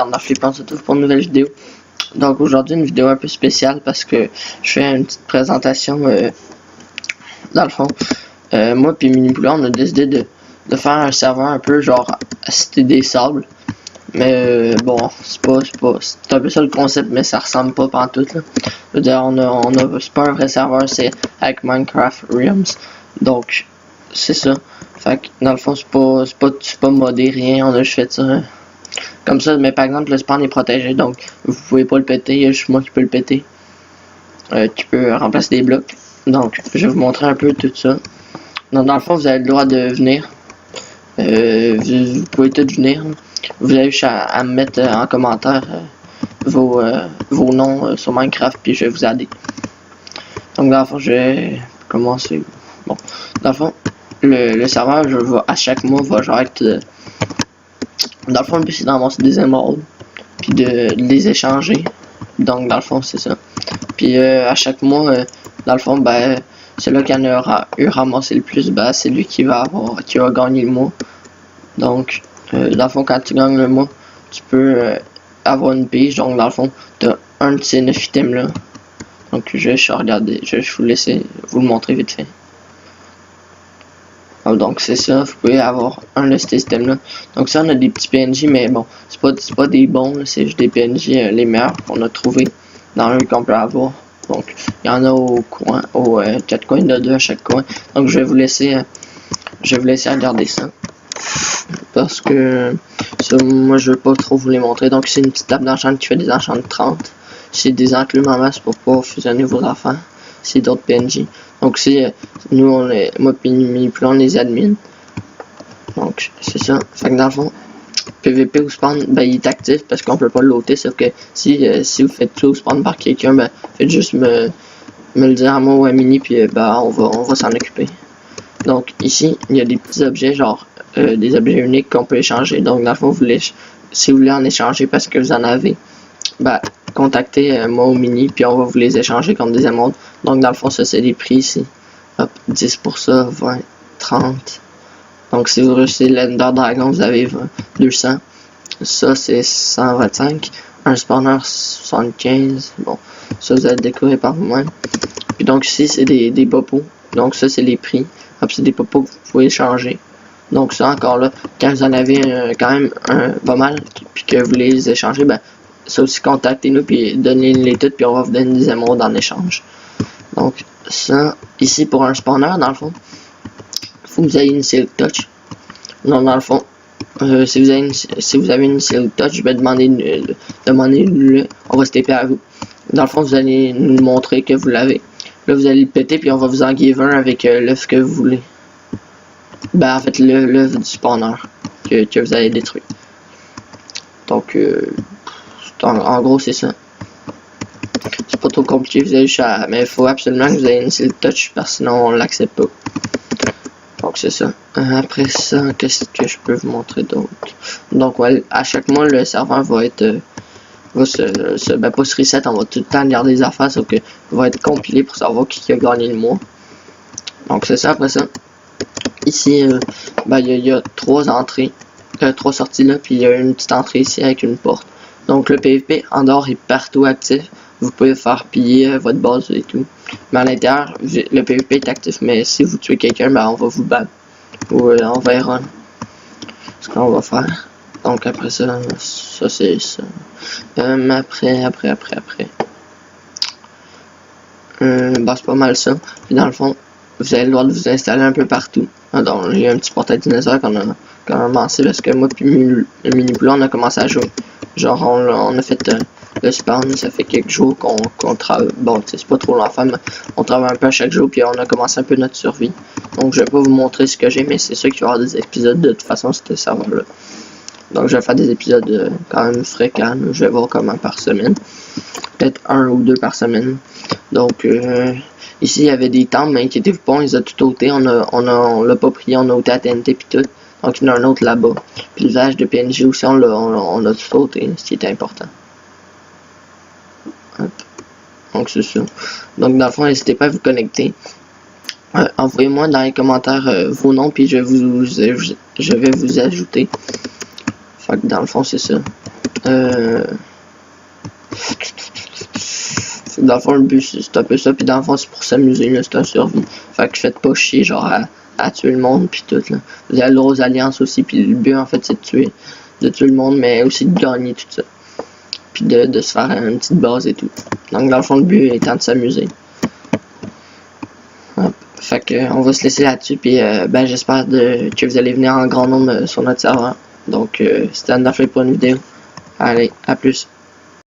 Bernard Philippe, on se retrouve pour une nouvelle vidéo. Donc aujourd'hui une vidéo un peu spéciale parce que je fais une petite présentation dans le fond. Moi puis Mini-Poula, on a décidé de faire un serveur un peu genre à Cité des Sables. Mais bon, c'est un peu ça le concept, mais ça ressemble pas pantoute là. Je veux dire, c'est pas un vrai serveur, c'est avec Minecraft Realms. Donc c'est ça. Fait que dans le fond c'est pas modé rien, on a juste fait ça comme ça, mais par exemple le spawn est protégé, donc vous pouvez pas le péter, il y a juste moi qui peux le péter. Qui peut remplacer des blocs. Donc je vais vous montrer un peu tout ça. Donc dans le fond vous avez le droit de venir. Vous pouvez tous venir. Vous avez juste à me mettre en commentaire vos noms sur Minecraft, puis je vais vous aider. Donc dans le fond je vais commencer. Bon, dans le fond le serveur à chaque mois va genre être dans le fond le but c'est d'amasser des émeraudes puis de les échanger. Donc dans le fond c'est ça. Puis à chaque mois dans le fond ben celui qui en aura ramassé le plus, ben c'est lui qui va gagner le mois. Donc dans le fond quand tu gagnes le mois tu peux avoir une pige. Donc dans le fond tu as un de ces 9 items là. Donc je vais regarder, je vais vous laisser vous le montrer vite fait. Donc c'est ça, vous pouvez avoir un de ces items là. Donc ça on a des petits PNJ, mais bon c'est pas des bons, c'est juste des PNJ les meilleurs qu'on a trouvé dans le qu'on peut avoir. Donc il y en a au coin, aux 4 coins, de 2 à chaque coin. Donc je vais vous laisser regarder ça parce que ça, moi je veux pas trop vous les montrer. Donc c'est une petite table d'enchant qui fait des enchants de 30. C'est des enclumes en masse pour pouvoir fusionner vos enfants. C'est d'autres PNJ. Donc si nous moi puis Mini-Poula on les admin. Donc c'est ça. Fait que dans le fond PVP ou spawn ben il est actif parce qu'on peut pas le loter, sauf que si vous faites tout spawn par quelqu'un, ben faites juste me le dire à moi ou à Mini, puis ben on va s'en occuper. Donc ici il y a des petits objets genre des objets uniques qu'on peut échanger. Donc dans le fond si vous voulez en échanger parce que vous en avez, ben contactez moi ou Mini, puis on va vous les échanger comme des émeraudes. Donc dans le fond ça c'est les prix ici. Hop, 10 pour ça, 20, 30. Donc si vous réussissez l'Ender Dragon vous avez 200. Ça c'est 125. Un spawner 75. Bon, ça vous allez décorer par vous-même. Puis donc ici c'est des popos. Donc ça c'est les prix. Hop, c'est des popos que vous pouvez changer. Donc ça encore là, quand vous en avez quand même pas mal, puis que vous les échangez, ben ça aussi contactez-nous puis donnez-les toutes, puis on va vous donner des émeraudes en échange. Donc ça, ici pour un spawner dans le fond, faut que vous ayez une Silk Touch. Non, dans le fond, si vous avez une Silk Touch, je vais demander on va se taper à vous. Dans le fond, vous allez nous montrer que vous l'avez. Là, vous allez le péter, puis on va vous en give un avec l'œuf que vous voulez. Ben, en fait, l'œuf du spawner que vous allez détruire. Donc, en gros, c'est ça. C'est pas trop compliqué, vous avez juste mais il faut absolument que vous ayez une Silk Touch, parce que sinon on l'accepte pas. Donc c'est ça. Après ça, qu'est-ce que je peux vous montrer d'autre? Donc ouais, à chaque mois le serveur va être pas se reset, on va tout le temps garder les affaires, sauf que va être compilé pour savoir qui a gagné le mois. Donc c'est ça. Après ça, ici ben il y a 3 entrées, 3 sorties là, puis il y a une petite entrée ici avec une porte. Donc le PVP en dehors est partout actif. Vous pouvez faire piller votre base et tout. Mais à l'intérieur, le PVP est actif. Mais si vous tuez quelqu'un, ben on va vous battre. Ou on verra ce qu'on va faire. Donc après ça, c'est ça. Après. Ben c'est pas mal ça. Puis dans le fond, vous avez le droit de vous installer un peu partout. Donc il y a un petit portail dinosaure qu'on a commencé parce que moi puis Mini-Poula on a commencé à jouer. Genre on a fait le spawn, ça fait quelques jours qu'on travaille. Bon, c'est pas trop l'enfant, mais on travaille un peu à chaque jour, puis on a commencé un peu notre survie. Donc je vais pas vous montrer ce que j'ai, mais c'est sûr qu'il y aura des épisodes de toute façon sur ce serveur là. Donc je vais faire des épisodes quand même fréquents, je vais voir comment par semaine. Peut-être 1 ou 2 par semaine. Donc ici il y avait des temples, mais inquiétez-vous pas, on les a tout ôtés, on l'a pas pris, on a ôté la TNT puis tout. Donc il y en a un autre là-bas. Puis le village de PNJ aussi, on l'a tout ôté, ce qui était important. Hop. Donc c'est ça. Donc dans le fond, n'hésitez pas à vous connecter. Envoyez-moi dans les commentaires vos noms, puis je vais vous ajouter. Fait que dans le fond, c'est ça. Dans le fond, le but, c'est un peu ça. Puis dans le fond, c'est pour s'amuser, là. C'est un survie. Fait que faites pas chier, genre, à tuer le monde, puis tout, là. Vous avez l'autre alliance aussi, puis le but, en fait, c'est de tuer le monde, mais aussi de gagner tout ça. Puis de se faire une petite base et tout. Donc, dans le fond, le but étant de s'amuser. Fait que, on va se laisser là-dessus, puis ben, j'espère que vous allez venir en grand nombre sur notre serveur. Donc, c'était Underflay pour une vidéo. Allez, à plus.